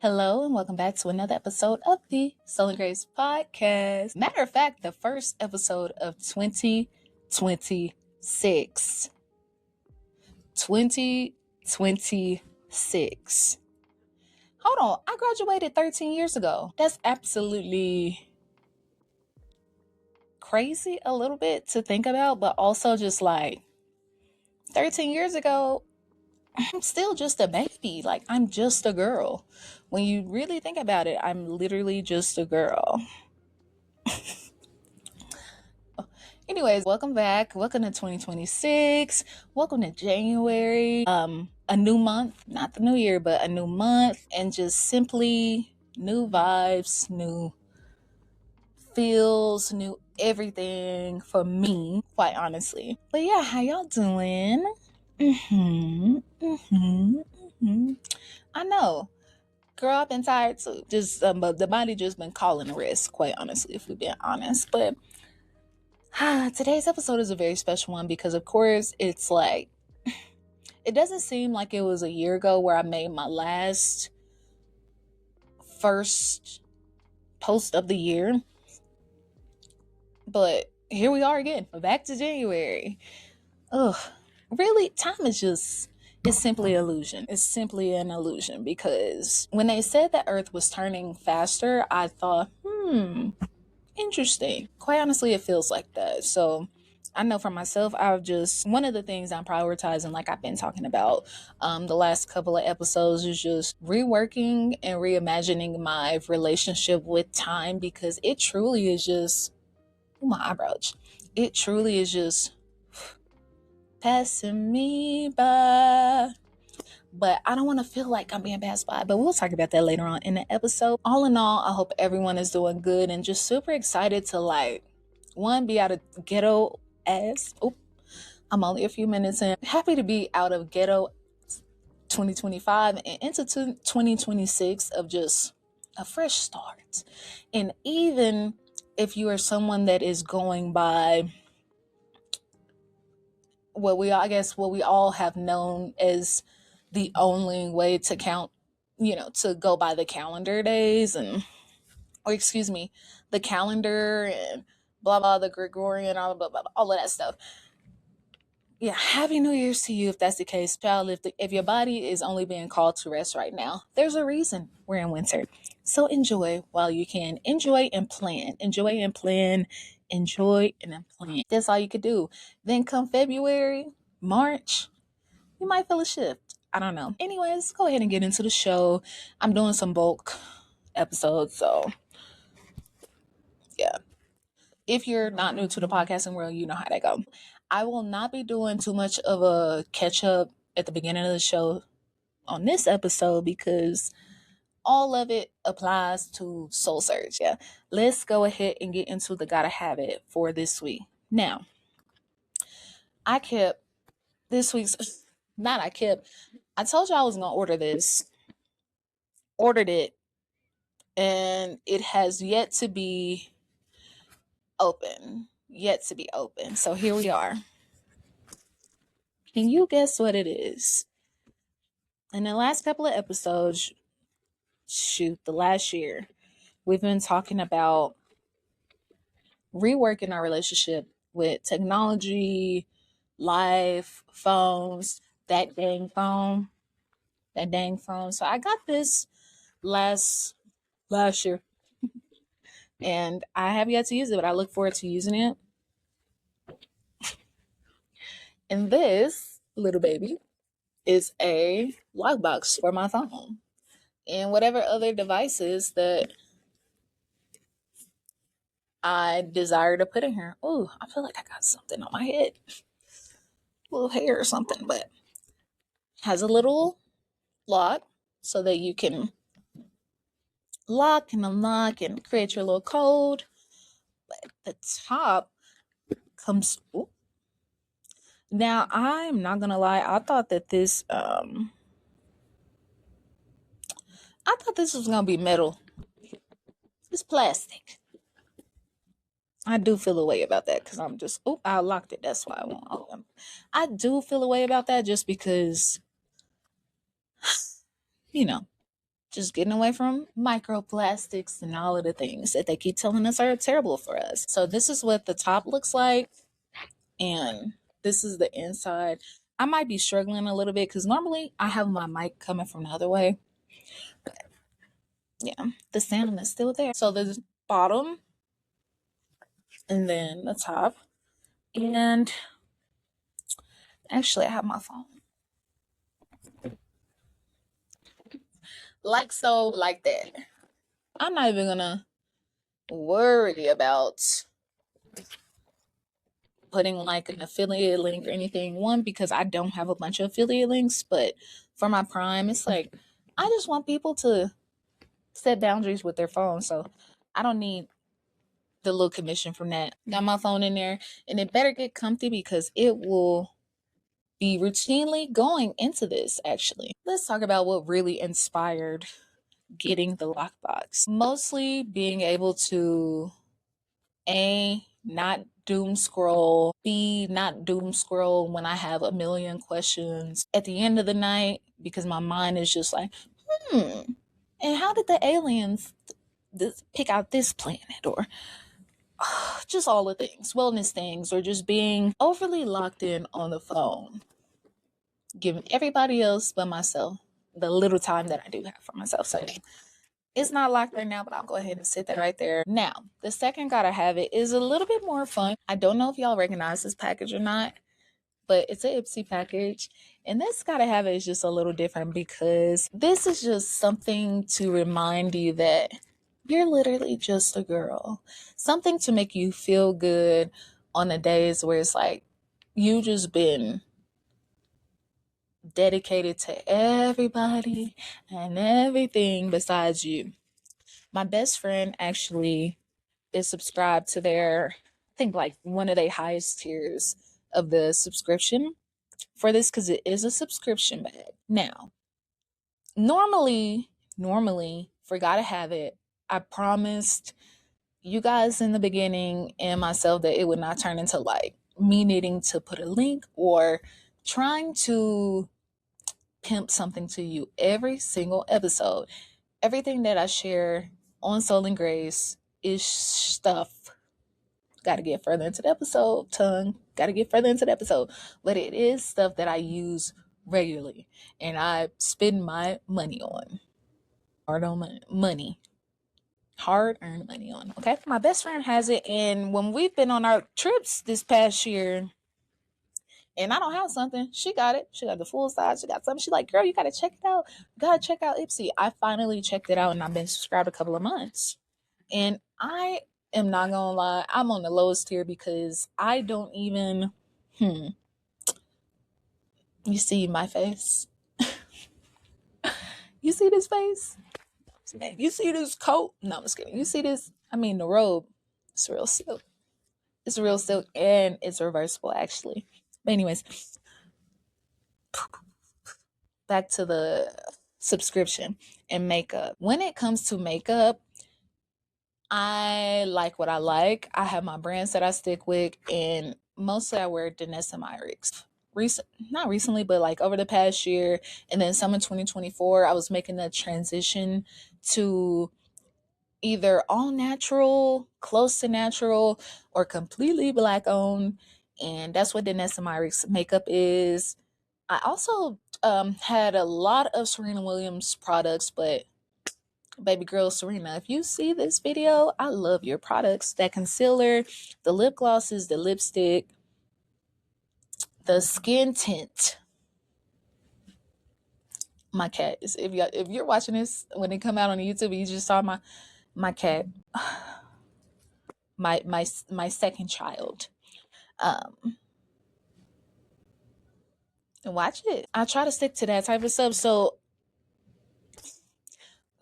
Hello and welcome back to another episode of the Soul and Grace podcast. Matter of fact, the first episode of 2026. 2026. Hold on, I graduated 13 years ago. That's absolutely crazy a little bit to think about, but also just like 13 years ago, I'm still just a baby. Like, I'm just a girl. When you really think about it, I'm literally just a girl. Anyways, welcome back. Welcome to 2026. Welcome to January. A new month, not the new year, but a new month, and just simply new vibes, new feels, new everything for me, quite honestly. But yeah, how y'all doing? I know. Girl, I've been tired too. Just but the body just been calling the rest, quite honestly, if we're being honest. But today's episode is a very special one because, of course, it's like, it doesn't seem like it was a year ago where I made my first post of the year. But here we are again, back to January. Ugh, really, time is just, it's simply illusion. It's simply an illusion because when they said that Earth was turning faster, I thought, interesting. Quite honestly, it feels like that. So I know for myself, one of the things I'm prioritizing, like I've been talking about the last couple of episodes, is just reworking and reimagining my relationship with time because it truly is just, my eyebrows, it truly is just passing me by. But I don't want to feel like I'm being passed by. But we'll talk about that later on in the episode. All in all, I hope everyone is doing good and just super excited to be out of ghetto ass. Oh, I'm only a few minutes in. Happy to be out of ghetto 2025 and into 2026 of just a fresh start. And even if you are someone that is going by what we all have known as the only way to count, to go by the calendar days the calendar and blah, blah, the Gregorian, all of that stuff. Yeah, happy New Year's to you if that's the case. Child, if your body is only being called to rest right now, there's a reason we're in winter. So enjoy while you can. Enjoy and plan. Enjoy and plan. Enjoy and plan. That's all you could do. Then come February, March, you might feel a shift. I don't know. Anyways, go ahead and get into the show. I'm doing some bulk episodes, so yeah. If you're not new to the podcasting world, you know how that go. I will not be doing too much of a catch up at the beginning of the show on this episode because all of it applies to Soul Search. Yeah. Let's go ahead and get into the gotta have it for this week. Now, I kept this week's I told you I was gonna order this. Ordered it, and it has yet to be open. Yet to be open. So here we are. Can you guess what it is? In the last couple of episodes, the last year, we've been talking about reworking our relationship with technology, life, phones, that dang phone. So I got this last year, and I have yet to use it, but I look forward to using it. And this little baby is a lockbox for my phone and whatever other devices that I desire to put in here. Oh, I feel like I got something on my head, a little hair or something, but has a little lock so that you can lock and unlock and create your little code. But the top comes. Ooh. Now, I'm not gonna lie. I thought this was gonna be metal. It's plastic. I do feel a way about that because I locked it. That's why I won't open. I do feel a way about that just because, you know, Just getting away from microplastics and all of the things that they keep telling us are terrible for us. So this is what the top looks like, and this is the inside. I might be struggling a little bit because normally I have my mic coming from the other way. Yeah, the sound is still there. So the bottom and then the top. And actually, I have my phone. Like so, like that. I'm not even gonna worry about putting like an affiliate link or anything. One, because I don't have a bunch of affiliate links, but for my Prime, it's like I just want people to set boundaries with their phone. So I don't need the little commission from that. Got my phone in there, and it better get comfy because it will be routinely going into this. Actually, let's talk about what really inspired getting the lockbox. Mostly being able to A, not doom scroll, B, not doom scroll when I have a million questions at the end of the night because my mind is just like, and how did the aliens pick out this planet? Or just all the things, wellness things, or just being overly locked in on the phone, giving everybody else but myself the little time that I do have for myself. So it's not locked there now, but I'll go ahead and sit that right there. Now, the second gotta have it is a little bit more fun. I don't know if y'all recognize this package or not, but it's a Ipsy package. And this gotta have it is just a little different because this is just something to remind you that you're literally just a girl. Something to make you feel good on the days where it's like you just been dedicated to everybody and everything besides you. My best friend actually is subscribed to their, I think like one of their highest tiers of the subscription for this because it is a subscription bag. Now, normally, for Gotta Have It, I promised you guys in the beginning and myself that it would not turn into like me needing to put a link or trying to pimp something to you every single episode. Everything that I share on Soul and Grace is stuff. Got to get further into the episode. Got to get further into the episode. But it is stuff that I use regularly and I spend my money on. Hard earned money on. Okay. My best friend has it. And when we've been on our trips this past year, and I don't have something, she got it. She got the full size. She got something. She's like, girl, you got to check it out. You got to check out Ipsy. I finally checked it out and I've been subscribed a couple of months. And I am not gonna lie, I'm on the lowest tier because I don't even you see my face? You see this face? You see this coat? No, I'm just kidding. You see this? I mean the robe. It's real silk. It's real silk and it's reversible actually. But anyways, back to the subscription and makeup. When it comes to makeup, I like what I like. I have my brands that I stick with, and mostly I wear Danessa Myricks. Not recently, but like over the past year, and then some in 2024, I was making the transition to either all natural, close to natural, or completely black owned, and that's what Danessa Myricks makeup is. I also had a lot of Serena Williams products, but baby girl Serena, if you see this video, I love your products. That concealer, the lip glosses, the lipstick, the skin tint. My cat is if you're watching this when it come out on YouTube, you just saw my cat, my second child. Watch it. I try to stick to that type of stuff. So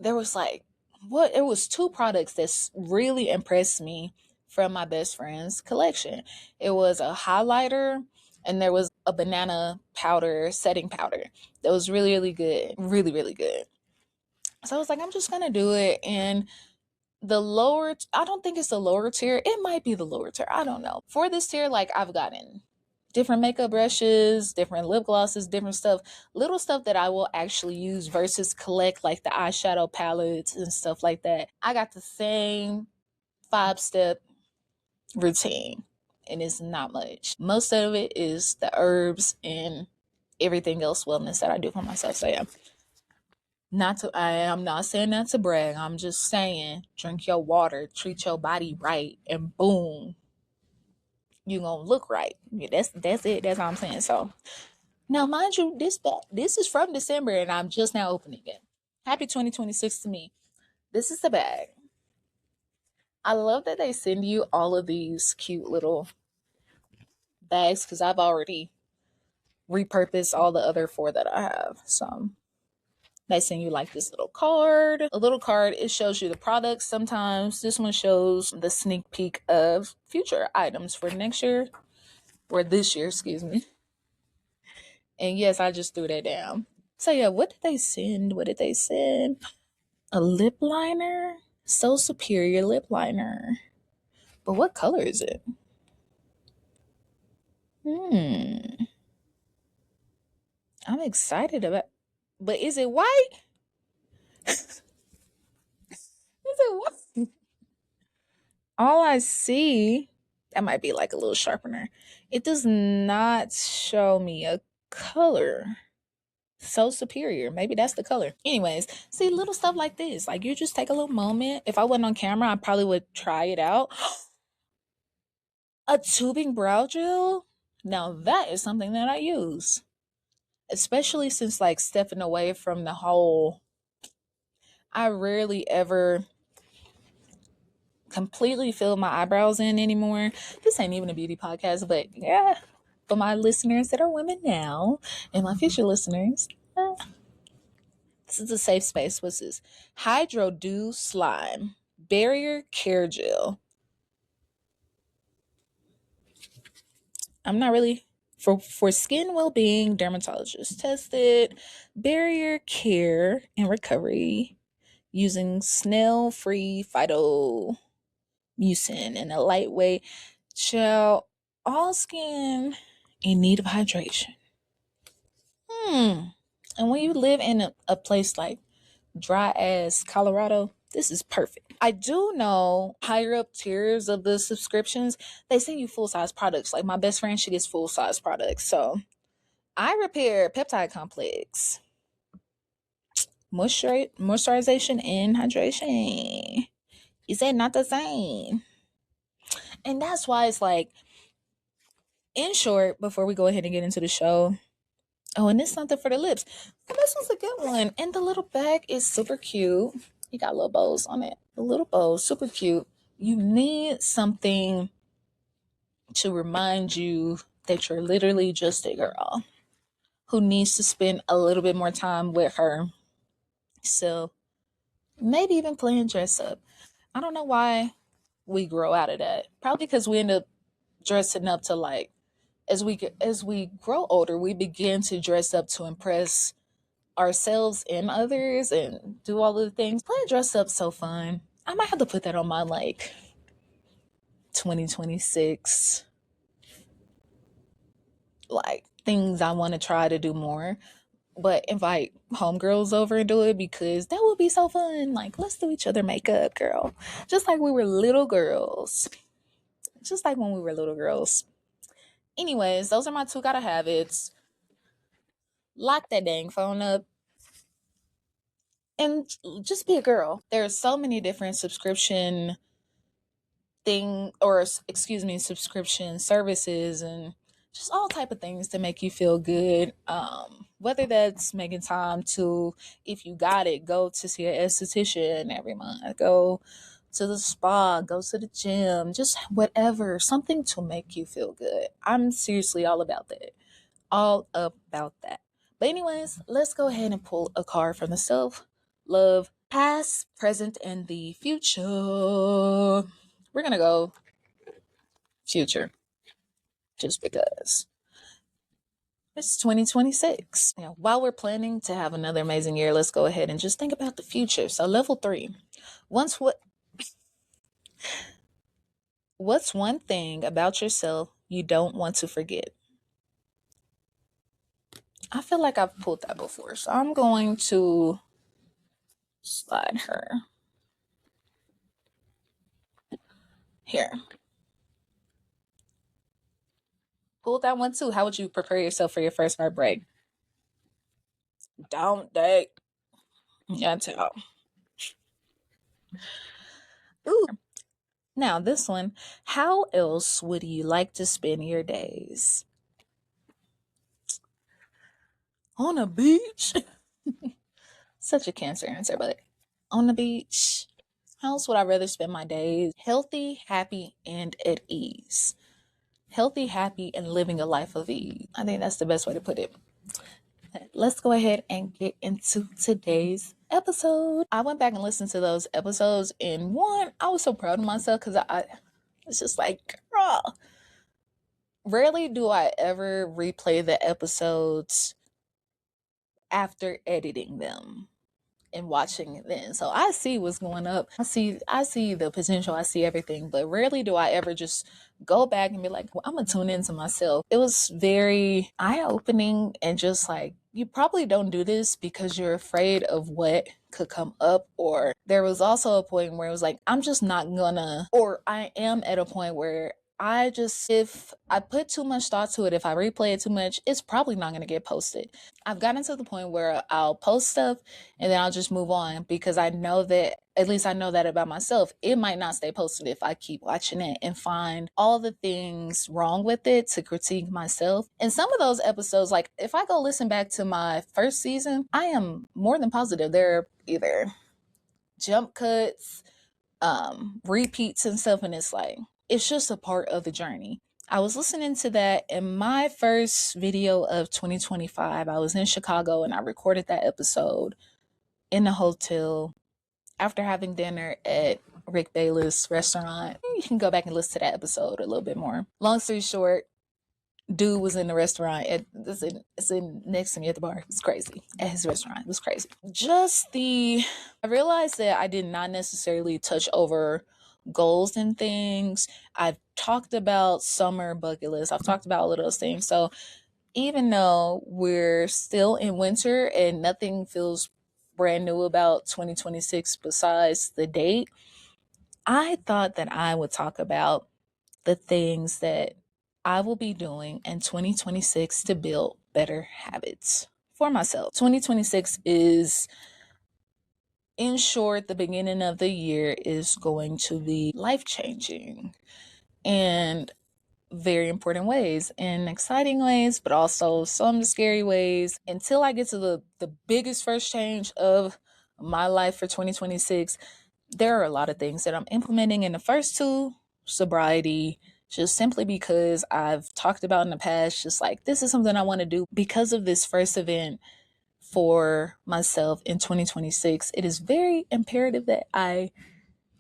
there was like it was two products that really impressed me from my best friend's collection. It was a highlighter and there was a banana powder, setting powder. That was really, really good. Really, really good. So I was like, I'm just gonna do it. And I don't think it's the lower tier. It might be the lower tier. I don't know. For this tier, like I've gotten different makeup brushes, different lip glosses, different stuff, little stuff that I will actually use versus collect like the eyeshadow palettes and stuff like that. I got the same 5-step routine and it's not much. Most of it is the herbs and everything else wellness that I do for myself. So yeah. I am not saying that to brag. I'm just saying drink your water, treat your body right, and boom, you gonna look right. Yeah, that's it. That's all I'm saying. So now, mind you, this is from December, and I'm just now opening it. Happy 2026 to me. This is the bag. I love that they send you all of these cute little bags because I've already repurposed all the other 4 that I have. So they send you like this little card. A little card, it shows you the products sometimes. This one shows the sneak peek of future items for next year, or this year, excuse me. And yes, I just threw that down. So yeah, what did they send? What did they send? A lip liner? So Superior lip liner. But what color is it? Hmm. I'm excited about. But is it white? Is it white? All I see, that might be like a little sharpener. It does not show me a color. So Superior. Maybe that's the color. Anyways, see little stuff like this. Like you just take a little moment. If I wasn't on camera, I probably would try it out. A tubing brow gel? Now that is something that I use. Especially since like stepping away from the whole, I rarely ever completely fill my eyebrows in anymore. This ain't even a beauty podcast, but yeah, for my listeners that are women now and my future listeners, this is a safe space. What's this? Hydro Dew Slime Barrier Care Gel. I'm not really for skin well-being, dermatologist tested, barrier care and recovery using snail-free phytomucin and a lightweight gel, all skin in need of hydration. And when you live in a place like dry ass Colorado, this is perfect. I do know higher up tiers of the subscriptions, they send you full size products. Like my best friend, she gets full size products. So I repair peptide complex, moisturization, and hydration. Is that not the same? And that's why it's like, in short, before we go ahead and get into the show, oh, and this something for the lips. Oh, this was a good one. And the little bag is super cute. You got little bows on it. The little bows, super cute. You need something to remind you that you're literally just a girl who needs to spend a little bit more time with her. So maybe even playing dress up. I don't know why we grow out of that. Probably because we end up dressing up to like, as we grow older, we begin to dress up to impress ourselves and others and do all of the things. Playing dress up so fun. I might have to put that on my like 2026 like things I want to try to do more. But invite homegirls over and do it because that would be so fun. Like, let's do each other makeup, girl. Just like we were little girls. Just like when we were little girls. Anyways, those are my 2 gotta have it's. Lock that dang phone up and just be a girl. There's so many different subscription services and just all type of things to make you feel good. Whether that's making time to, if you got it, go to see an esthetician every month, go to the spa, go to the gym, just whatever, something to make you feel good. I'm seriously all about that. All about that. But anyways, let's go ahead and pull a card from the self love past, present, and the future. We're gonna go future just because it's 2026. While we're planning to have another amazing year, let's go ahead and just think about the future. So level 3. Once what What's one thing about yourself you don't want to forget? I feel like I've pulled that before. So I'm going to slide her here. Pulled that one too. How would you prepare yourself for your first heartbreak? Don't date. Yeah, tell. Ooh. Now this one. How else would you like to spend your days? On a beach? Such a Cancer answer, but on the beach. How else would I rather spend my days? Healthy, happy, and at ease. Healthy, happy, and living a life of ease. I think that's the best way to put it. Let's go ahead and get into today's episode. I went back and listened to those episodes, and one, I was so proud of myself because I was just like, girl. Rarely do I ever replay the episodes after editing them and watching it then. So I see what's going up. I see the potential. I see everything. But rarely do I ever just go back and be like, well, I'm gonna tune into myself. It was very eye-opening and just like, you probably don't do this because you're afraid of what could come up. Or there was also a point where it was like, I'm just not gonna, or I am at a point where if I put too much thought to it, if I replay it too much, it's probably not going to get posted. I've gotten to the point where I'll post stuff and then I'll just move on because I know that, at least I know that about myself, it might not stay posted if I keep watching it and find all the things wrong with it to critique myself. And some of those episodes, like if I go listen back to my first season, I am more than positive they're either jump cuts, repeats and stuff, and it's like, it's just a part of the journey. I was listening to that in my first video of 2025. I was in Chicago and I recorded that episode in a hotel after having dinner at Rick Bayless restaurant. You can go back and listen to that episode a little bit more. Long story short, dude was in the restaurant. It's in next to me at the bar. It was crazy. At his restaurant. It was crazy. I realized that I did not necessarily touch over goals and things. I've talked about summer bucket list. I've talked about all of those things. So even though we're still in winter and nothing feels brand new about 2026 besides the date, I thought that I would talk about the things that I will be doing in 2026 to build better habits for myself. 2026 is, in short, the beginning of the year is going to be life-changing and very important ways, in exciting ways, but also some scary ways. Until I get to the biggest first change of my life for 2026, there are a lot of things that I'm implementing in the first two, sobriety, just simply because I've talked about in the past, just like, this is something I want to do. Because of this first event for myself in 2026, it is very imperative that I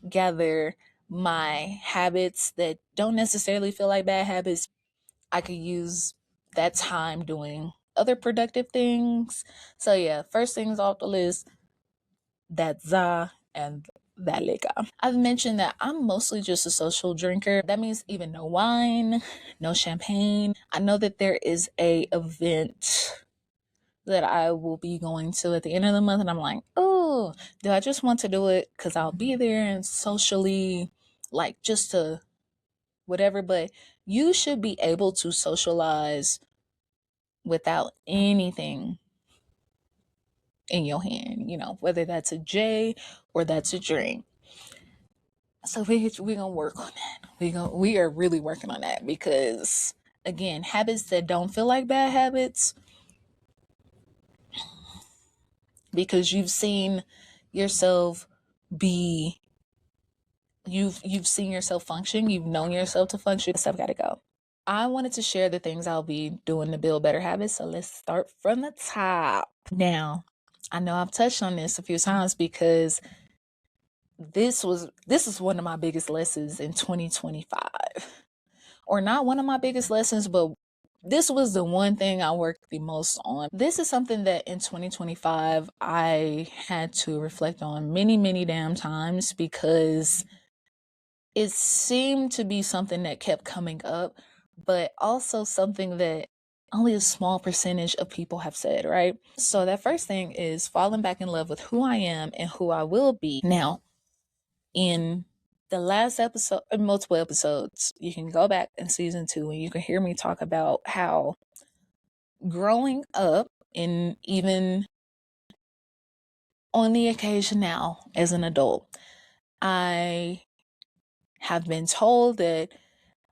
gather my habits that don't necessarily feel like bad habits. I could use that time doing other productive things. So yeah, first things off the list, that za and that liquor. I've mentioned that I'm mostly just a social drinker. That means even no wine, no champagne. I know that there is a event that I will be going to at the end of the month, and I'm like, oh, do I just want to do it because I'll be there and socially, like, just to whatever? But you should be able to socialize without anything in your hand, whether that's a J or that's a drink. So we gonna work on that. We are really working on that because, again, habits that don't feel like bad habits, because you've seen yourself be, you've seen yourself function, you've known yourself to function. Stuff gotta go. I wanted to share the things I'll be doing to build better habits. So let's start from the top. Now, I know I've touched on this a few times because this is one of my biggest lessons in 2025. Or not one of my biggest lessons, but this was the one thing I worked the most on. This is something that in 2025 I had to reflect on many, many damn times because it seemed to be something that kept coming up, but also something that only a small percentage of people have said, right? So that first thing is falling back in love with who I am and who I will be. Now, in the last episode, multiple episodes, you can go back in season 2 and you can hear me talk about how growing up, and even on the occasion now as an adult, I have been told that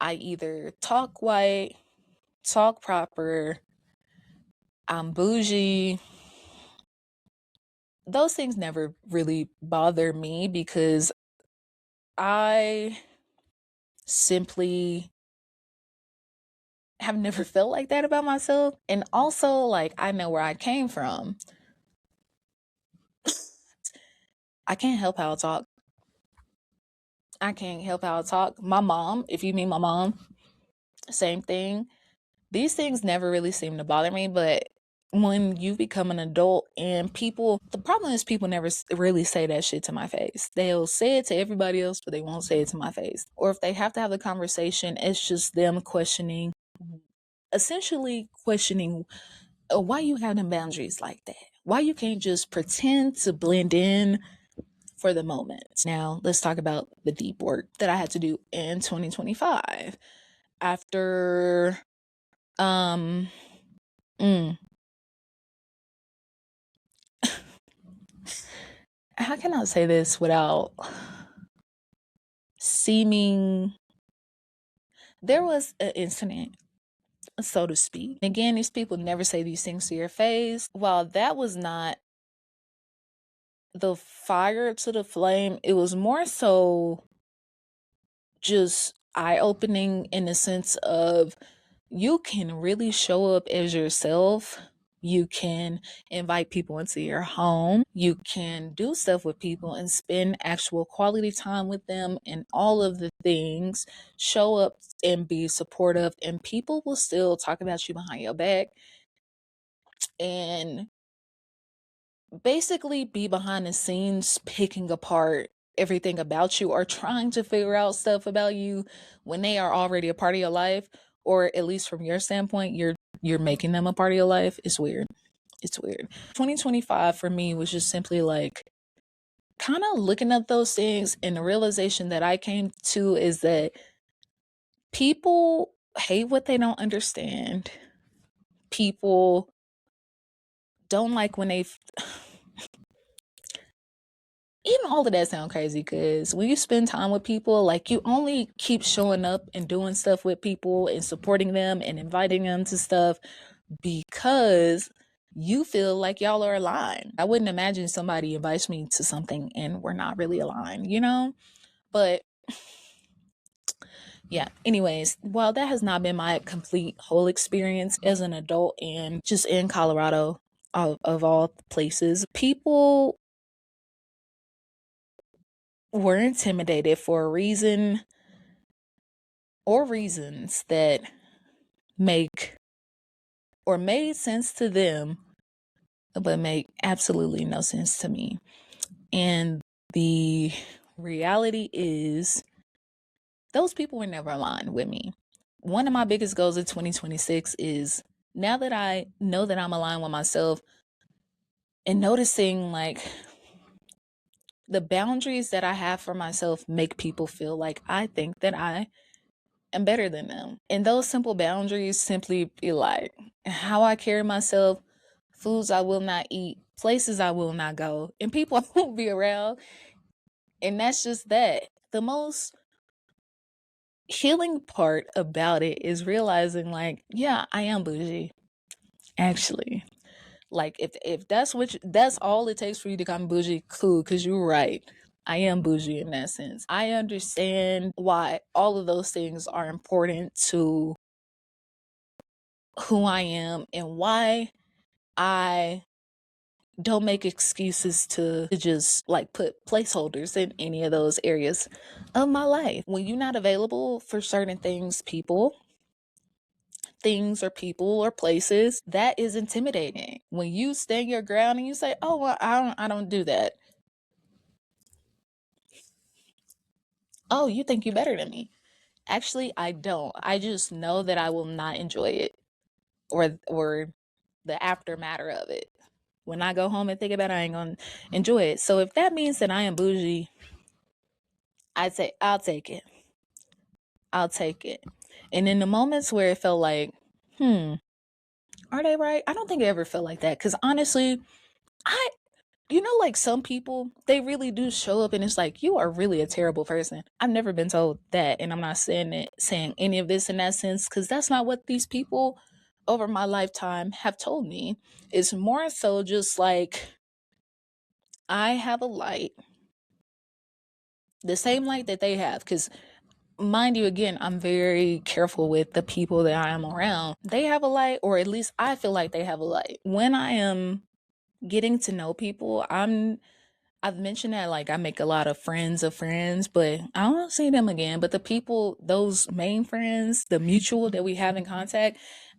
I either talk white, talk proper, I'm bougie. Those things never really bother me because I simply have never felt like that about myself. And also, like, I know where I came from. I can't help how I talk. I can't help how I talk. My mom, if you meet my mom, same thing. These things never really seem to bother me, but when you become an adult and people, the problem is people never really say that shit to my face. They'll say it to everybody else, but they won't say it to my face. Or if they have to have the conversation, it's just them questioning, essentially questioning why you have them boundaries like that. Why you can't just pretend to blend in for the moment. Now, let's talk about the deep work that I had to do in 2025 after um mm, how can I say this without seeming, there was an incident, so to speak. Again, these people never say these things to your face. While that was not the fire to the flame, it was more so just eye opening in the sense of you can really show up as yourself. You can invite people into your home. You can do stuff with people and spend actual quality time with them and all of the things. Show up and be supportive, and people will still talk about you behind your back and basically be behind the scenes picking apart everything about you or trying to figure out stuff about you when they are already a part of your life, or at least from your standpoint you're making them a part of your life. It's weird. It's weird. 2025 for me was just simply like kind of looking at those things, and the realization that I came to is that people hate what they don't understand. People don't like when they even all of that sound crazy because when you spend time with people, like you only keep showing up and doing stuff with people and supporting them and inviting them to stuff because you feel like y'all are aligned. I wouldn't imagine somebody invites me to something and we're not really aligned, you know? But yeah, anyways, while that has not been my complete whole experience as an adult and just in Colorado, of all places, people were intimidated for a reason or reasons that make or made sense to them, but make absolutely no sense to me. And the reality is, those people were never aligned with me. One of my biggest goals in 2026 is, now that I know that I'm aligned with myself and noticing like the boundaries that I have for myself make people feel like I think that I am better than them. And those simple boundaries simply be like how I carry myself, foods I will not eat, places I will not go, and people I won't be around. And that's just that. The most healing part about it is realizing like, yeah, I am bougie. Actually. Like if that's that's all it takes for you to become bougie, cool, because you're right. I am bougie in that sense. I understand why all of those things are important to who I am and why I don't make excuses to just like put placeholders in any of those areas of my life. When you're not available for certain things or people or places, that is intimidating. When you stand your ground and you say, "Oh, well, I don't do that." Oh, you think you're better than me? Actually, I don't. I just know that I will not enjoy it. or the aftermatter of it. When I go home and think about it, I ain't gonna enjoy it. So if that means that I am bougie, I'd say I'll take it. I'll take it. And in the moments where it felt like, are they right? I don't think it ever felt like that. Cause honestly, I like some people, they really do show up and it's like, you are really a terrible person. I've never been told that. And I'm not saying any of this in that sense, because that's not what these people over my lifetime have told me. It's more so just like, I have a light, the same light that they have. Because mind you, again, I'm very careful with the people that I am around. They have a light, or at least I feel like they have a light. When I am getting to know people, I've mentioned that like I make a lot of friends, but I don't see them again. But the people, those main friends, the mutual that we have in contact,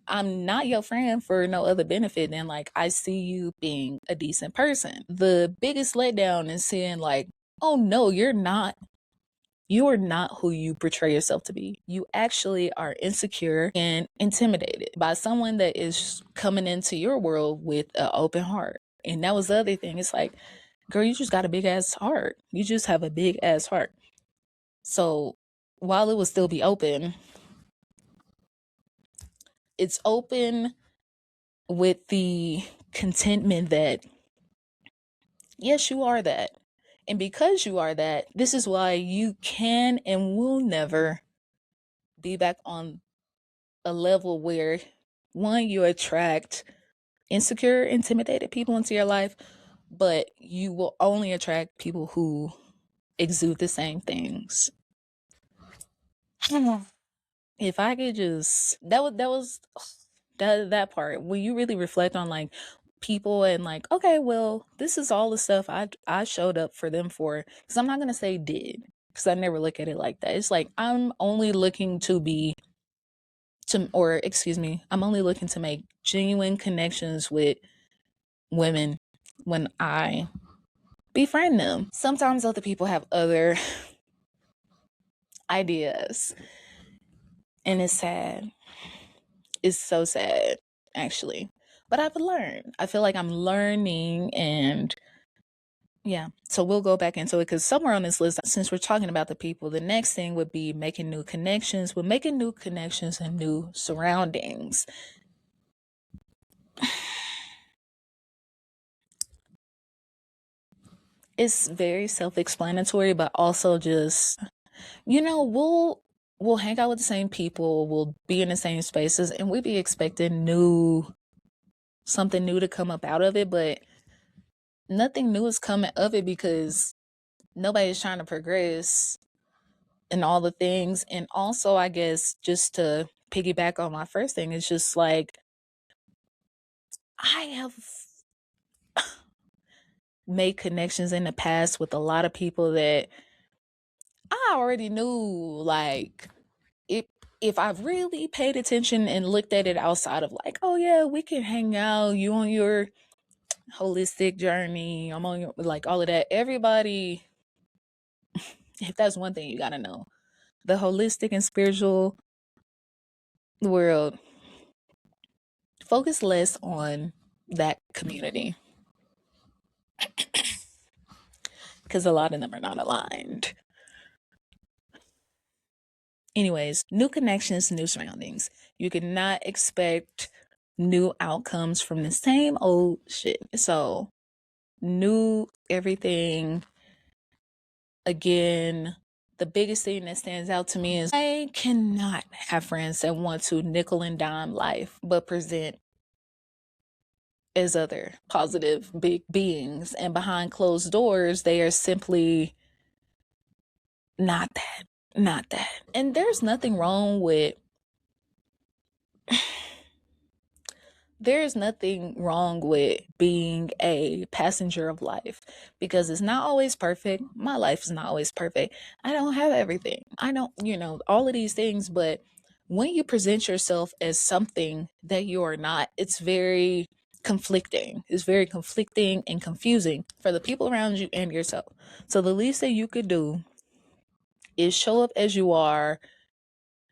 I'm not your friend for no other benefit than like I see you being a decent person. The biggest letdown is seeing like, oh no, you're not. You are not who you portray yourself to be. You actually are insecure and intimidated by someone that is coming into your world with an open heart. And that was the other thing. It's like, girl, you just got a big ass heart. You just have a big ass heart. So while it will still be open, it's open with the contentment that, yes, you are that. And because you are that, this is why you can and will never be back on a level where, one, you attract insecure, intimidated people into your life, but you will only attract people who exude the same things. If I could just that part when you really reflect on like people and like, okay, well, this is all the stuff I showed up for them for, because I'm not gonna say did, because I never look at it like that. It's like I'm only looking to be to or excuse me, I'm only looking to make genuine connections with women when I befriend them. Sometimes other people have other ideas, and it's sad. It's so sad, actually. But I've learned. I feel like I'm learning, and yeah. So we'll go back into it because somewhere on this list, since we're talking about the people, the next thing would be making new connections. We're making new connections and new surroundings. It's very self-explanatory, but also just, we'll hang out with the same people, we'll be in the same spaces, and we be expecting something new to come up out of it, but nothing new is coming of it because nobody's trying to progress and all the things. And also, I guess, just to piggyback on my first thing, it's just like I have made connections in the past with a lot of people that I already knew, like, if I've really paid attention and looked at it outside of like, oh yeah, we can hang out, you on your holistic journey, I'm on your, like, all of that. Everybody, if that's one thing you gotta know, the holistic and spiritual world focus less on that community because a lot of them are not aligned. Anyways, new connections, new surroundings. You cannot expect new outcomes from the same old shit. So, new everything. Again, the biggest thing that stands out to me is I cannot have friends that want to nickel and dime life but present as other positive big beings, and behind closed doors they are simply not that, not that. And there's nothing wrong with there's nothing wrong with being a passenger of life, because it's not always perfect. My life is not always perfect. I don't have everything. I don't, all of these things. But when you present yourself as something that you are not, it's very conflicting. It's very conflicting and confusing for the people around you and yourself. So the least that you could do is show up as you are,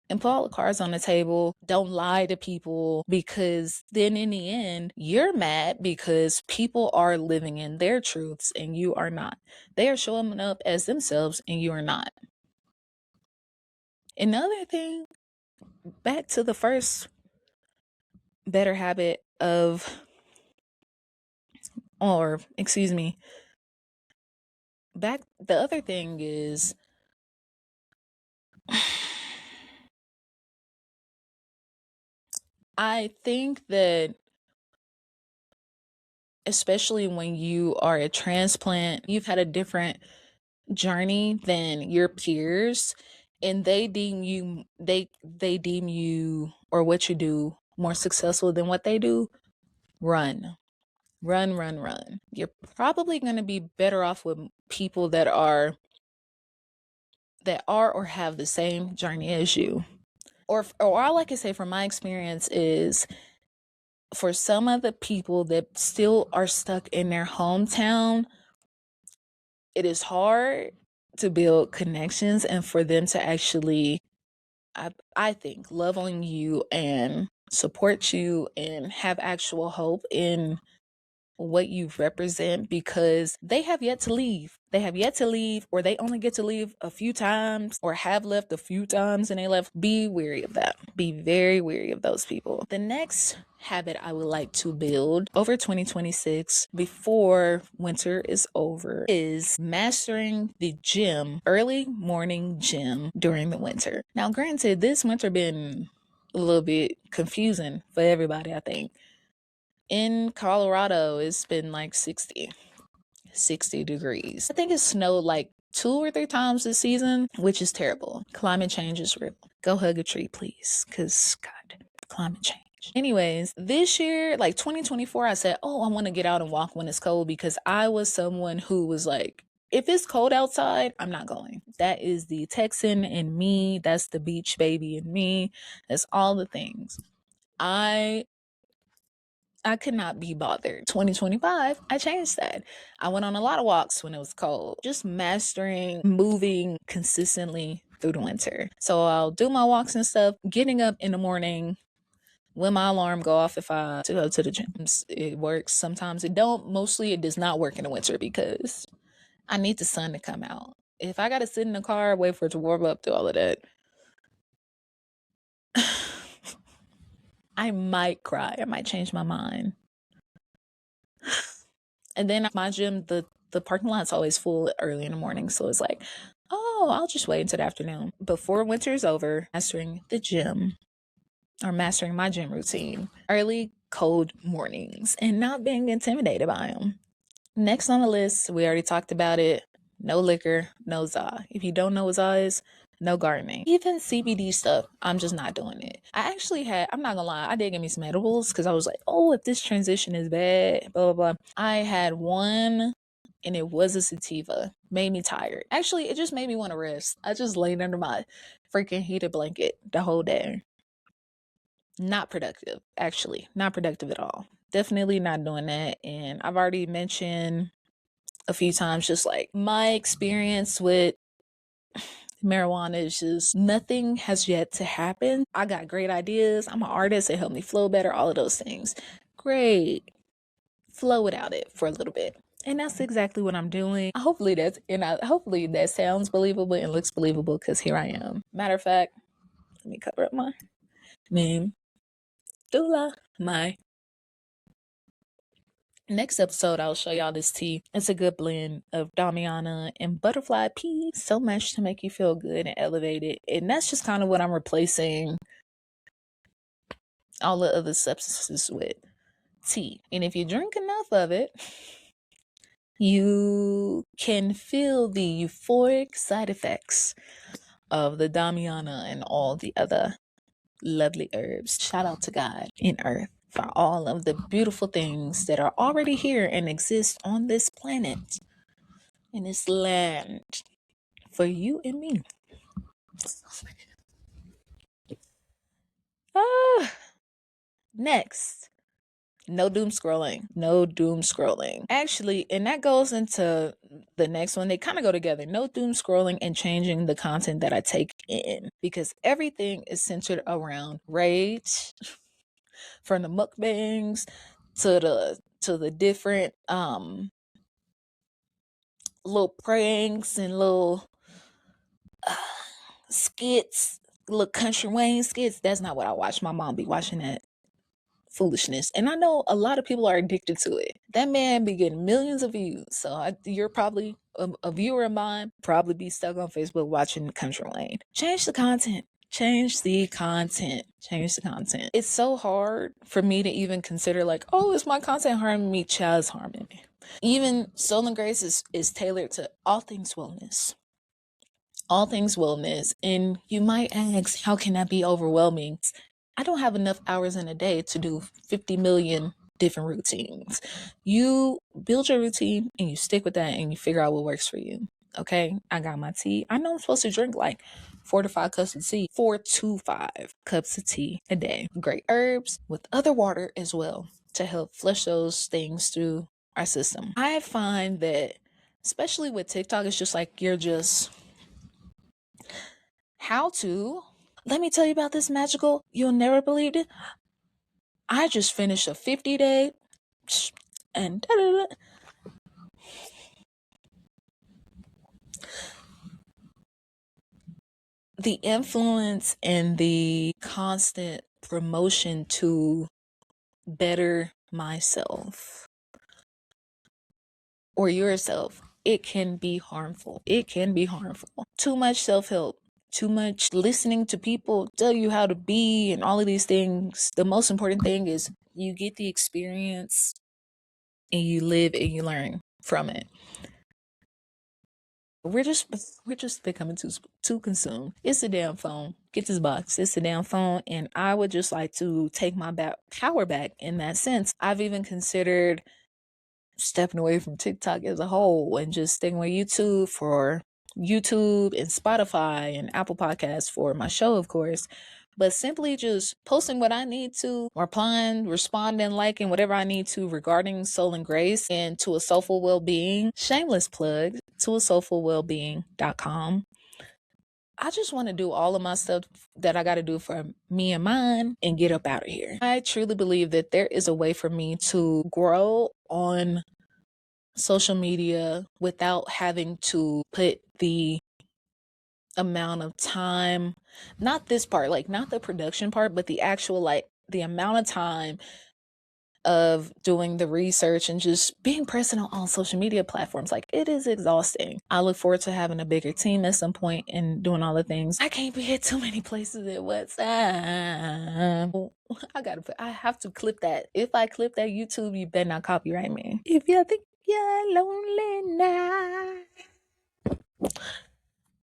and put all the cards on the table. Don't lie to people, because then in the end, you're mad because people are living in their truths and you are not. They are showing up as themselves and you are not. Another thing, back to the first better habit of, or excuse me, the other thing is, I think that especially when you are a transplant, you've had a different journey than your peers, and they deem you or what you do more successful than what they do. Run. Run, run, run. You're probably going to be better off with people that are or have the same journey as you. Or all I can say from my experience is, for some of the people that still are stuck in their hometown, it is hard to build connections and for them to actually, I think, love on you and support you and have actual hope in what you represent, because they have yet to leave. They have yet to leave, or they only get to leave a few times, or have left a few times and they left. Be wary of that. Be very wary of those people. The next habit I would like to build over 2026 before winter is over is mastering the gym, early morning gym during the winter. Now, granted, this winter been a little bit confusing for everybody, I think. In Colorado, it's been like 60 degrees. I think it snowed like 2 or 3 times this season, which is terrible. Climate change is real. Go hug a tree, please, because God, climate change. Anyways, this year, like 2024, I said, oh, I want to get out and walk when it's cold, because I was someone who was like, if it's cold outside, I'm not going. That is the Texan in me. That's the beach baby in me. That's all the things. I could not be bothered. 2025, I changed that. I went on a lot of walks when it was cold, just mastering moving consistently through the winter. So I'll do my walks and stuff, getting up in the morning when my alarm go off if I to go to the gym. It works. Sometimes it don't. Mostly it does not work in the winter because I need the sun to come out. If I gotta sit in the car, wait for it to warm up, do all of that, I might cry. I might change my mind. And then my gym, the parking lot's always full early in the morning. So it's like, oh, I'll just wait until the afternoon. Before winter is over, mastering the gym, or mastering my gym routine. Early, cold mornings and not being intimidated by them. Next on the list, we already talked about it. No liquor, no za. If you don't know what za is, no gardening. Even CBD stuff, I'm just not doing it. I'm not gonna lie, I did get me some edibles because I was like, oh, if this transition is bad, blah, blah, blah. I had one and it was a sativa. Made me tired. Actually, it just made me want to rest. I just laid under my freaking heated blanket the whole day. Not productive, actually. Not productive at all. Definitely not doing that. And I've already mentioned a few times, just like my experience with marijuana is just nothing has yet to happen. I got great ideas. I'm an artist. It helped me flow better. All of those things. Great. Flow without it for a little bit. And that's exactly what I'm doing. Hopefully that sounds believable and looks believable, because here I am. Matter of fact, let me cover up my name. Dula. My next episode, I'll show y'all this tea. It's a good blend of Damiana and butterfly pea. So much to make you feel good and elevated. And that's just kind of what I'm replacing all the other substances with. Tea. And if you drink enough of it, you can feel the euphoric side effects of the Damiana and all the other lovely herbs. Shout out to God in earth for all of the beautiful things that are already here and exist on this planet, in this land, for you and me. Next, No doom scrolling. No doom scrolling. Actually, and that goes into the next one. They kind of go together. No doom scrolling and changing the content that I take in, because everything is centered around rage, from the mukbangs to the different little pranks and little skits, little country Wayne skits. That's not what I watch. My mom be watching that foolishness, and I know a lot of people are addicted to it. That man be getting millions of views, so you're probably a viewer of mine, probably be stuck on Facebook watching country Wayne. Change the content. Change the content. Change the content. It's so hard for me to even consider, like, oh, is my content harming me? Child's harming me. Even Soul and Grace is tailored to all things wellness. All things wellness. And you might ask, how can that be overwhelming? I don't have enough hours in a day to do 50 million different routines. You build your routine and you stick with that and you figure out what works for you. Okay, I got my tea. I know I'm supposed to drink like 4 to 5 cups of tea. 4 to 5 cups of tea a day. Great herbs with other water as well to help flush those things through our system. I find that, especially with TikTok, it's just like you're just how to. Let me tell you about this magical, you'll never believe it. I just finished a 50-day and da-da-da. The influence and the constant promotion to better myself or yourself, it can be harmful. It can be harmful. Too much self-help, too much listening to people tell you how to be and all of these things. The most important thing is you get the experience and you live and you learn from it. We're just becoming too consumed. It's a damn phone. Get this box. It's a damn phone, and I would just like to take my power back in that sense. I've even considered stepping away from TikTok as a whole and just sticking with YouTube and Spotify and Apple Podcasts for my show, of course. But simply just posting what I need to, replying, responding, liking whatever I need to regarding Soul and Grace and To a Soulful Wellbeing. Shameless plug, toasoulfulwellbeing.com. I just want to do all of my stuff that I got to do for me and mine and get up out of here. I truly believe that there is a way for me to grow on social media without having to put the amount of time, not this part, like not the production part, but the actual, like the amount of time of doing the research and just being present on all social media platforms. Like, it is exhausting. I look forward to having a bigger team at some point and doing all the things. I can't be at too many places at once. I have to clip that. If I clip that, YouTube, you better not copyright me. If you think you're lonely now.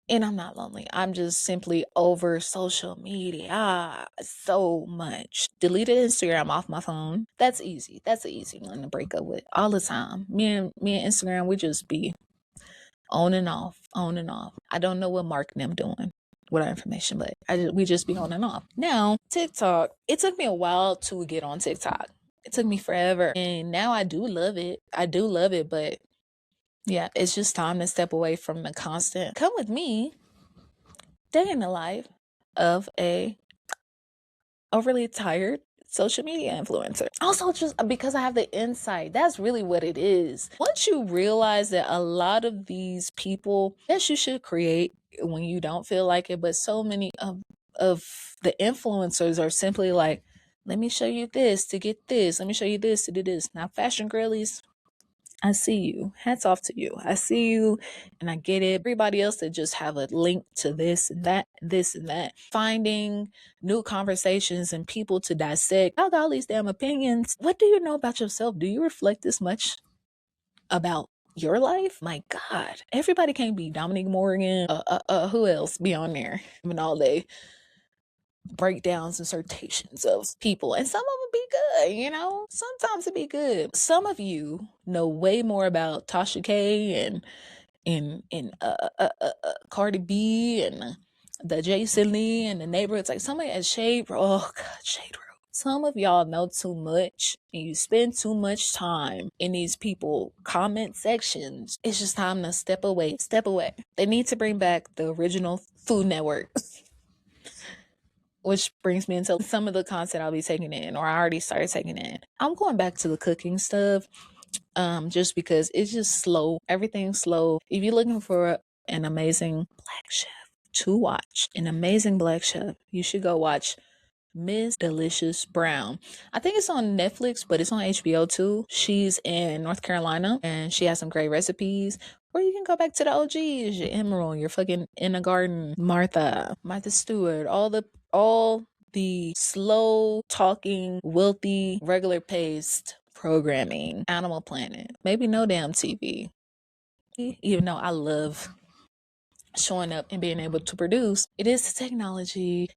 And I'm not lonely. I'm just simply over social media so much. Deleted Instagram off my phone. That's easy. That's an easy one to break up with all the time. Me and Instagram, we just be on and off, on and off. I don't know what Mark and them doing with our information, but we just be on and off. Now, TikTok, it took me a while to get on TikTok. It took me forever. And now I do love it. But yeah, it's just time to step away from the constant. Come with me, day in the life of a overly tired social media influencer. Also, just because I have the insight, that's really what it is. Once you realize that a lot of these people, yes, you should create when you don't feel like it, but so many of the influencers are simply like, let me show you this to get this. Let me show you this to do this. Now, fashion girlies, I see you. Hats off to you. I see you and I get it. Everybody else that just have a link to this and that, this and that. Finding new conversations and people to dissect. I got all these damn opinions. What do you know about yourself? Do you reflect this much about your life? My God. Everybody can't be Dominique Morgan. Who else be on there? I mean, all day breakdowns and dissertations of people, and some of them be good, sometimes it be good. Some of you know way more about Tasha K and Cardi B and the Jason Lee and the neighborhoods, like somebody at Shade Road. Oh God, Shade some of y'all know too much and you spend too much time in these people comment sections. It's just time to step away. Step away. They need to bring back the original Food Network. Which brings me into some of the content I'll be taking in, or I already started taking in. I'm going back to the cooking stuff, just because it's just slow. Everything's slow. If you're looking for an amazing black chef to watch, an amazing black chef, you should go watch Miss Delicious Brown. I think it's on Netflix, but it's on HBO too. She's in North Carolina and she has some great recipes. Or you can go back to the OGs, your Emerald, your fucking In the Garden, Martha Stewart, all the slow talking, wealthy, regular paced programming, Animal Planet, maybe No Damn TV. Even though I love showing up and being able to produce, it is the technology,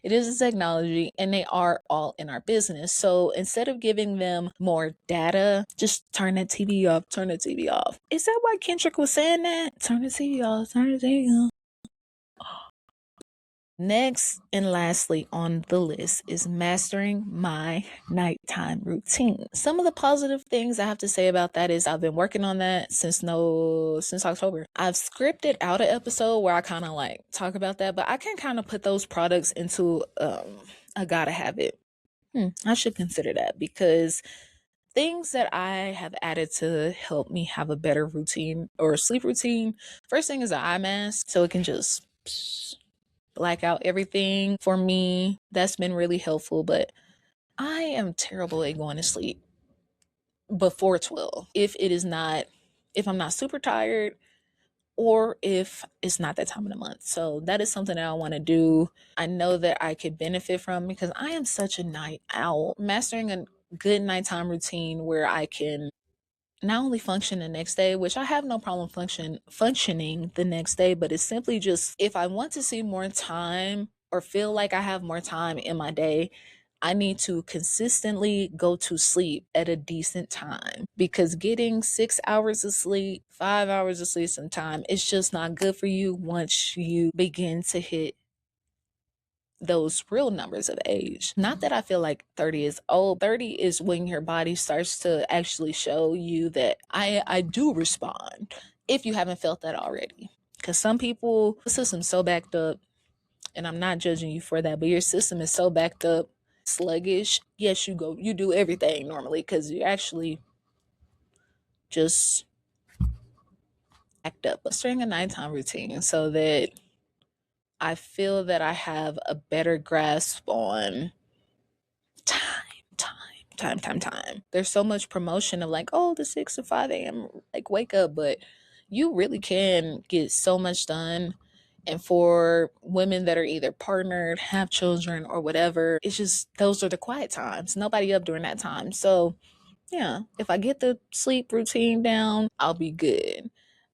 and they are all in our business. So instead of giving them more data, just turn that TV off. Is that why Kendrick was saying that? Turn the TV off. Next and lastly on the list is mastering my nighttime routine. Some of the positive things I have to say about that is I've been working on that since October. I've scripted out an episode where I kind of like talk about that, but I can kind of put those products into a gotta have it. I should consider that, because things that I have added to help me have a better routine or sleep routine. First thing is an eye mask, so it can just black out everything for me. That's been really helpful, but I am terrible at going to sleep before 12 if I'm not super tired or if it's not that time of the month. So that is something that I want to do. I know that I could benefit from, because I am such a night owl. Mastering a good nighttime routine where I can not only function the next day, which I have no problem functioning the next day, but it's simply just, if I want to see more time or feel like I have more time in my day, I need to consistently go to sleep at a decent time, because getting 6 hours of sleep, 5 hours of sleep sometime, it's just not good for you once you begin to hit those real numbers of age. Not that I feel like 30 is old. 30 is when your body starts to actually show you that I do respond, if you haven't felt that already. Because some people, the system's so backed up, and I'm not judging you for that, but your system is so backed up, sluggish. Yes, you do everything normally because you're actually just backed up. But during a nighttime routine so that I feel that I have a better grasp on time. There's so much promotion of like, oh, the 6 to 5 a.m. like wake up, but you really can get so much done. And for women that are either partnered, have children, or whatever, it's just those are the quiet times. Nobody up during that time. So yeah, if I get the sleep routine down, I'll be good.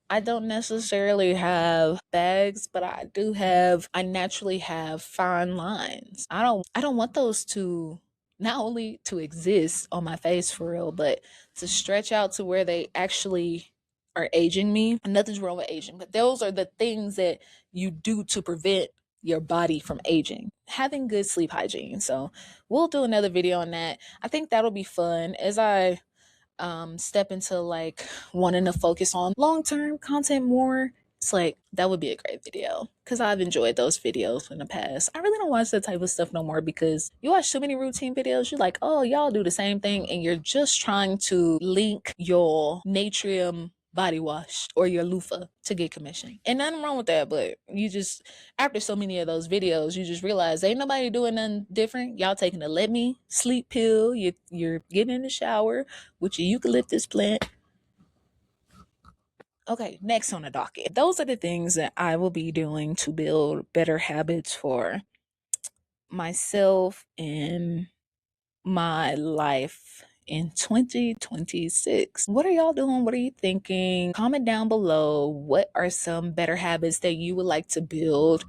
I don't necessarily have bags, but I naturally have fine lines. I don't want those to not only to exist on my face for real, but to stretch out to where they actually are aging me. And nothing's wrong with aging, but those are the things that you do to prevent your body from aging. Having good sleep hygiene. So we'll do another video on that. I think that'll be fun as I step into like wanting to focus on long-term content more. It's like that would be a great video, because I've enjoyed those videos in the past. I really don't watch that type of stuff no more, because you watch too many routine videos, you're like, oh, y'all do the same thing, and you're just trying to link your Natrium body wash or your loofah to get commission. And nothing wrong with that, but you just, after so many of those videos, you just realize ain't nobody doing nothing different. Y'all taking a let me sleep pill, you're getting in the shower with your eucalyptus plant. Okay, next on the docket. Those are the things that I will be doing to build better habits for myself and my life in 2026. What are y'all doing? What are you thinking? Comment down below. What are some better habits that you would like to build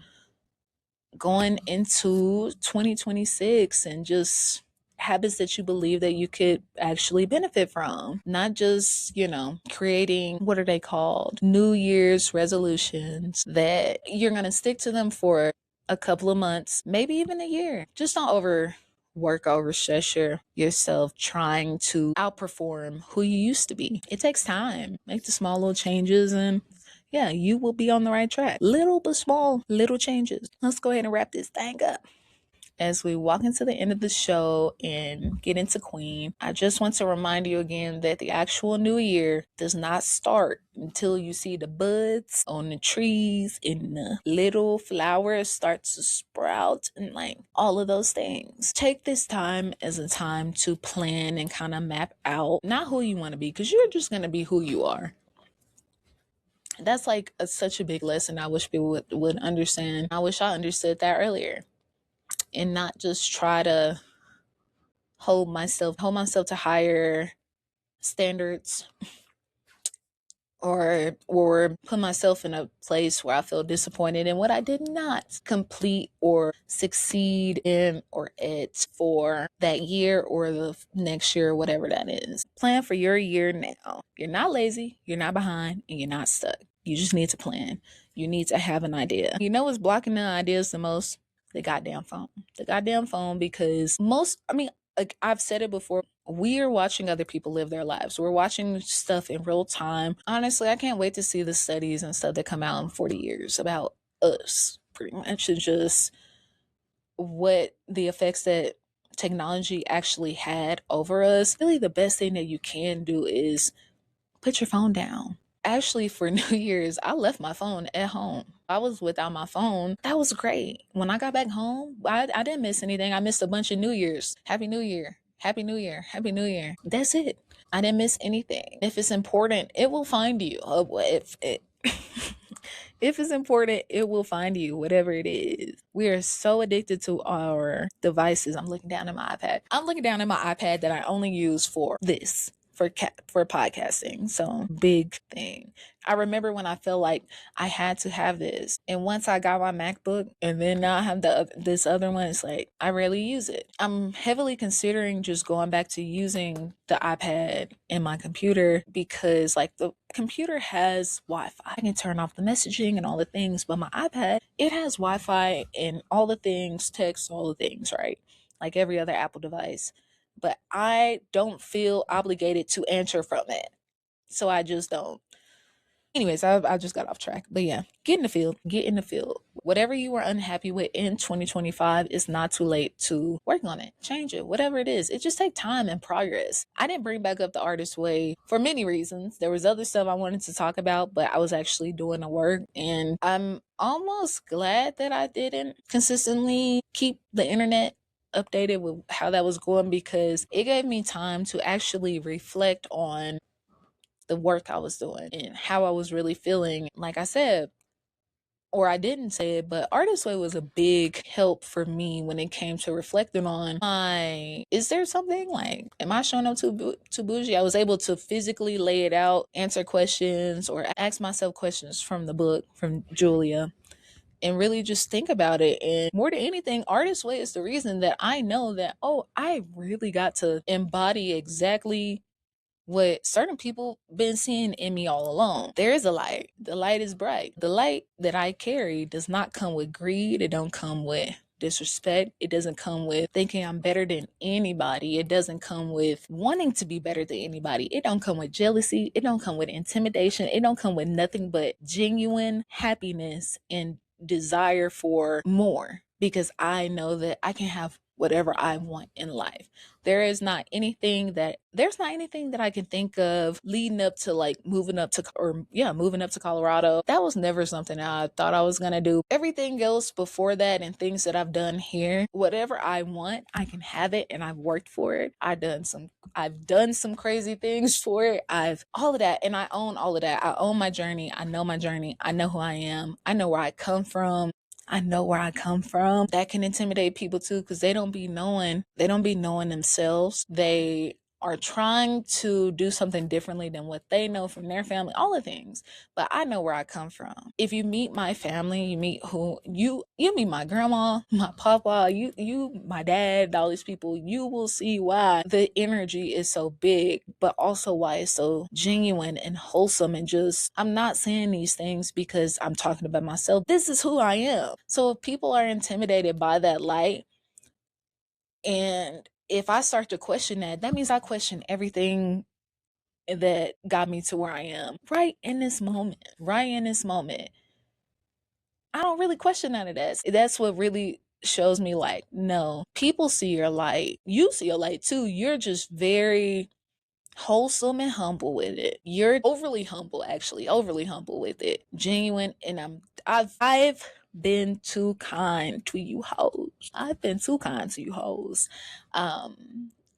going into 2026, and just habits that you believe that you could actually benefit from, not just, creating, what are they called, New Year's resolutions that you're going to stick to them for a couple of months, maybe even a year. Just don't overwork work overstress yourself trying to outperform who you used to be. It takes time. Make the small little changes and yeah, you will be on the right track. Little but small little changes. Let's go ahead and wrap this thing up. As we walk into the end of the show and get into Queen, I just want to remind you again that the actual new year does not start until you see the buds on the trees and the little flowers start to sprout and like all of those things. Take this time as a time to plan and kind of map out not who you want to be, because you're just going to be who you are. That's like such a big lesson I wish people would understand. I wish I understood that earlier and not just try to hold myself to higher standards or put myself in a place where I feel disappointed in what I did not complete or succeed in or at for that year or the next year, whatever that is. Plan for your year now. You're not lazy, you're not behind, and you're not stuck. You just need to plan. You need to have an idea. You know what's blocking the ideas the most? The goddamn phone. The goddamn phone, because like I've said it before, we're watching other people live their lives. We're watching stuff in real time. Honestly, I can't wait to see the studies and stuff that come out in 40 years about us, pretty much, and just what the effects that technology actually had over us. Really, the best thing that you can do is put your phone down. Actually, for New Year's, I left my phone at home. I was without my phone. That was great. When I got back home, I didn't miss anything. I missed a bunch of New Year's. Happy New Year. Happy New Year. Happy New Year. That's it. I didn't miss anything. If it's important, it will find you. If it's important, it will find you, whatever it is. We are so addicted to our devices. I'm looking down at my iPad. That I only use for this, for podcasting. So big thing. I remember when I felt like I had to have this, and once I got my MacBook, and then now I have this other one, it's like I rarely use it. I'm heavily considering just going back to using the iPad and my computer, because like the computer has Wi-Fi. I can turn off the messaging and all the things, but my iPad, it has Wi-Fi and all the things, text, all the things, right? Like every other Apple device. But I don't feel obligated to answer from it. So I just don't. Anyways, I just got off track. But yeah, get in the field. Get in the field. Whatever you are unhappy with in 2025, it's not too late to work on it. Change it. Whatever it is. It just takes time and progress. I didn't bring back up the artist way for many reasons. There was other stuff I wanted to talk about, but I was actually doing the work. And I'm almost glad that I didn't consistently keep the internet updated with how that was going, because it gave me time to actually reflect on the work I was doing and how I was really feeling. Like I said, or I didn't say it, but Artist Way was a big help for me when it came to reflecting on is there something like, am I showing up too bougie? I was able to physically lay it out, answer questions, or ask myself questions from the book, from Julia, and really just think about it. And more than anything, Artist Way is the reason that I know that, oh, I really got to embody exactly what certain people been seeing in me all along. There is a light. The light is bright. The light that I carry does not come with greed. It don't come with disrespect. It doesn't come with thinking I'm better than anybody. It doesn't come with wanting to be better than anybody. It don't come with jealousy. It don't come with intimidation. It don't come with nothing but genuine happiness and desire for more, because I know that I can have whatever I want in life. There's not anything that I can think of leading up to like moving up to Colorado. That was never something I thought I was gonna do. Everything else before that and things that I've done here, whatever I want, I can have it, and I've worked for it. I've done some crazy things for it. I've all of that, and I own all of that. I own my journey. I know my journey. I know who I am. I know where I come from. That can intimidate people too, because they don't be knowing themselves. They are trying to do something differently than what they know from their family, all the things. But I know where I come from. If you meet my family, you meet my grandma, my papa, you my dad, all these people, you will see why the energy is so big, but also why it's so genuine and wholesome. And just, I'm not saying these things because I'm talking about myself. This is who I am. So if people are intimidated by that light, And if I start to question that, that means I question everything that got me to where I am right in this moment. Right in this moment. I don't really question none of that. That's what really shows me like, no, people see your light. You see your light too. You're just very wholesome and humble with it. You're overly humble, actually, overly humble with it. Genuine, and I've been too kind to you hoes. I've been too kind to you hoes.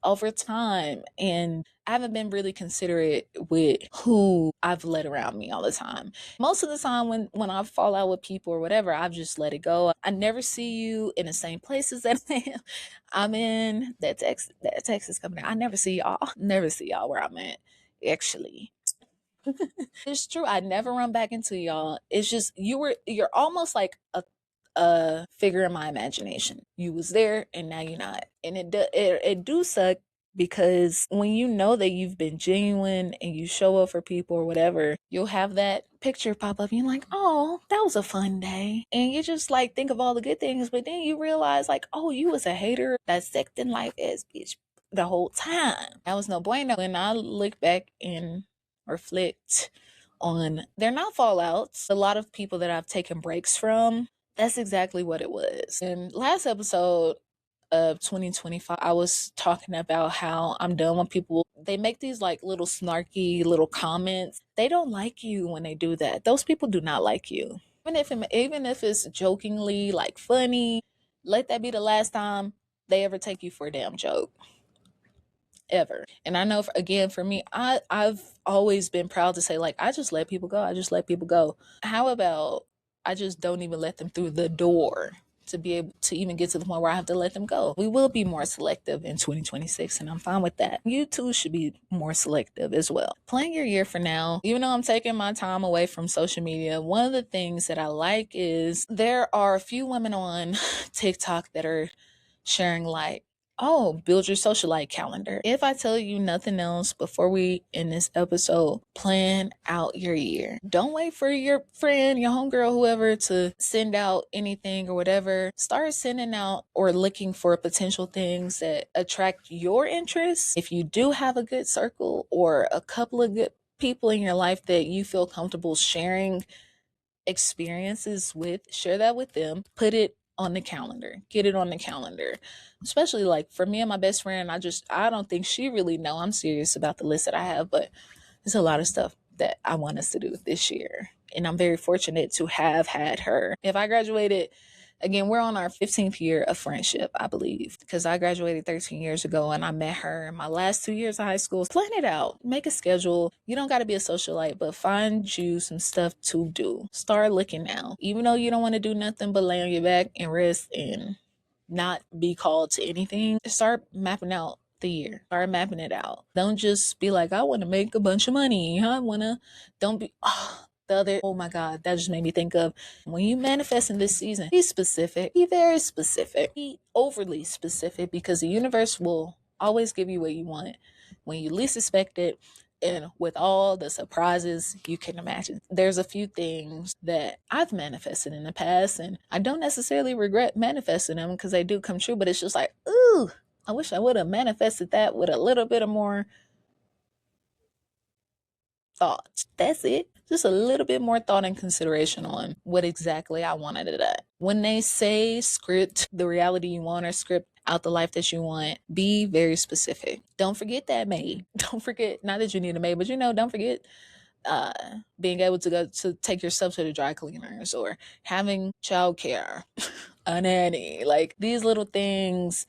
Over time, and I haven't been really considerate with who I've let around me all the time. Most of the time when I fall out with people or whatever, I've just let it go. I never see you in the same places that I'm in. That text is coming out. I never see y'all. Never see y'all where I'm at. Actually. It's true. I never run back into y'all. It's just you're almost like a figure in my imagination. You was there and now you're not. And it do suck because when you know that you've been genuine and you show up for people or whatever, you'll have that picture pop up and you're like, oh, that was a fun day. And you just like think of all the good things, but then you realize like, oh, you was a hater dissecting life as bitch the whole time. That was no bueno. When I look back and reflect on, they're not fallouts. A lot of people that I've taken breaks from, that's exactly what it was. In last episode of 2025, I was talking about how I'm done when people, they make these like little snarky little comments. They don't like you when they do that. Those people do not like you. Even if it's jokingly like funny, let that be the last time they ever take you for a damn joke ever. And I know, again, for me, I've always been proud to say, like, I just let people go. I just let people go. How about I just don't even let them through the door to be able to even get to the point where I have to let them go? We will be more selective in 2026, and I'm fine with that. You too should be more selective as well. Plan your year for now. Even though I'm taking my time away from social media, one of the things that I like is there are a few women on TikTok that are sharing like, oh, build your socialite calendar. If I tell you nothing else before we end this episode, plan out your year. Don't wait for your friend, your homegirl, whoever to send out anything or whatever. Start sending out or looking for potential things that attract your interests. If you do have a good circle or a couple of good people in your life that you feel comfortable sharing experiences with, share that with them. Put it on the calendar. Get it on the calendar. Especially like for me and my best friend, I don't think she really know I'm serious about the list that I have, but there's a lot of stuff that I want us to do this year. And I'm very fortunate to have had her. If I graduated, again, we're on our 15th year of friendship, I believe, because I graduated 13 years ago and I met her in my last 2 years of high school. Plan it out. Make a schedule. You don't got to be a socialite, but find you some stuff to do. Start looking now. Even though you don't want to do nothing but lay on your back and rest and not be called to anything, start mapping out the year. Start mapping it out. Don't just be like, I want to make a bunch of money. Don't be, oh my God, that just made me think of when you manifest in this season, be specific, be very specific, be overly specific, because the universe will always give you what you want when you least expect it. And with all the surprises you can imagine, there's a few things that I've manifested in the past, and I don't necessarily regret manifesting them because they do come true, but it's just like, ooh, I wish I would have manifested that with a little bit of more thought. That's it. Just a little bit more thought and consideration on what exactly I wanted it at. When they say script the reality you want or script out the life that you want, be very specific. Don't forget that maid. Don't forget, not that you need a maid, but don't forget uh being able to go to take yourself to the dry cleaners or having childcare, a nanny, like these little things,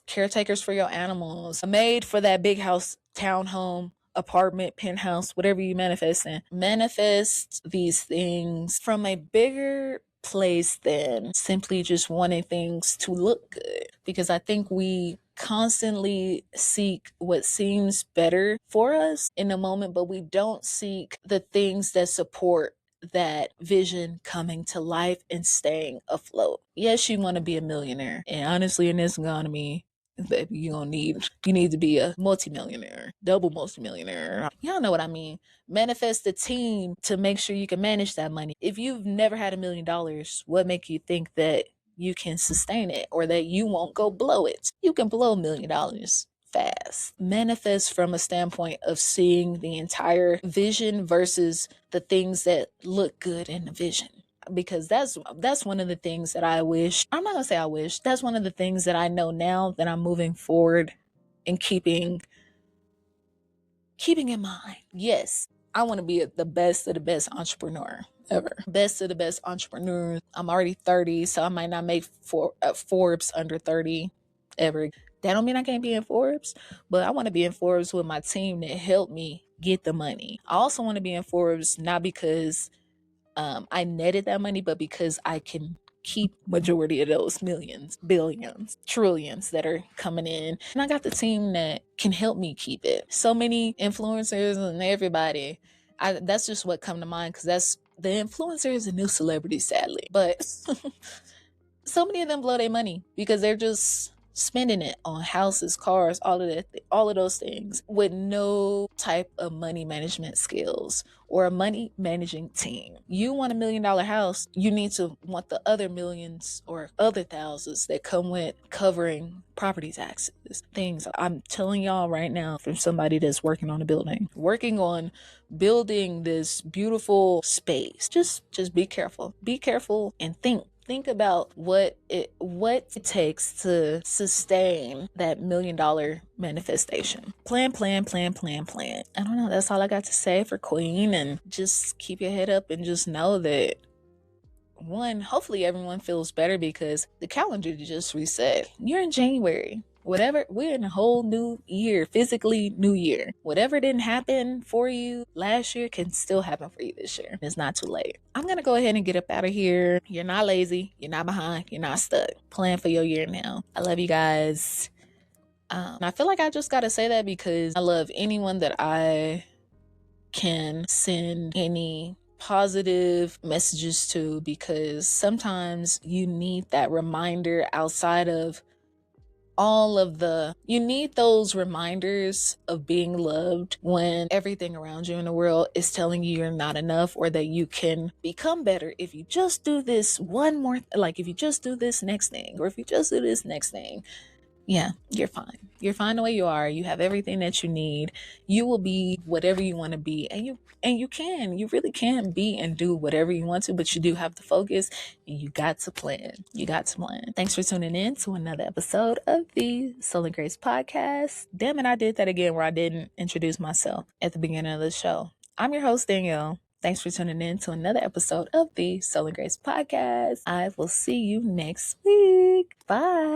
caretakers for your animals, a maid for that big house, townhome, apartment, penthouse, whatever you manifest in. Manifest these things from a bigger place than simply just wanting things to look good. Because I think we constantly seek what seems better for us in the moment, but we don't seek the things that support that vision coming to life and staying afloat. Yes, you want to be a millionaire. And honestly, in this economy, baby, you need to be a multimillionaire, double multimillionaire. Y'all know what I mean. Manifest a team to make sure you can manage that money. If you've never had $1 million, what make you think that you can sustain it or that you won't go blow it. You can blow $1 million fast. Manifest from a standpoint of seeing the entire vision versus the things that look good in the vision. Because that's one of the things that I wish. I'm not gonna say I wish. That's one of the things that I know now that I'm moving forward and keeping in mind. Yes, I want to be the best of the best entrepreneur ever. Best of the best entrepreneurs. I'm already 30, so I might not make Forbes under 30 ever. That don't mean I can't be in Forbes, but I want to be in Forbes with my team that helped me get the money. I also want to be in Forbes not because I netted that money, but because I can keep majority of those millions, billions, trillions that are coming in. And I got the team that can help me keep it. So many influencers and everybody. That's just what come to mind because that's the influencer is a new celebrity, sadly. But so many of them blow their money because they're just spending it on houses, cars, all of those things with no type of money management skills or a money managing team. You want $1 million house, you need to want the other millions or other thousands that come with covering property taxes. Things I'm telling y'all right now from somebody that's working on a building, working on building this beautiful space. Just be careful. Be careful and think about what it takes to sustain that $1 million manifestation. Plan. I don't know. That's all I got to say for Queen. And just keep your head up and just know that one, hopefully everyone feels better because the calendar just reset. You're in January. Whatever, we're in a whole new year, physically new year. Whatever didn't happen for you last year can still happen for you this year. It's not too late. I'm going to go ahead and get up out of here. You're not lazy. You're not behind. You're not stuck. Plan for your year now. I love you guys. I feel like I just got to say that because I love anyone that I can send any positive messages to, because sometimes you need that reminder outside of you need those reminders of being loved when everything around you in the world is telling you you're not enough or that you can become better if you just do this if you just do this next thing or if you just do this next thing. Yeah, you're fine. You're fine the way you are. You have everything that you need. You will be whatever you want to be. And you really can be and do whatever you want to, but you do have to focus and you got to plan. Thanks for tuning in to another episode of the Soul and Grace podcast. Damn it, I did that again where I didn't introduce myself at the beginning of the show. I'm your host, Danielle. Thanks for tuning in to another episode of the Soul and Grace podcast. I will see you next week. Bye.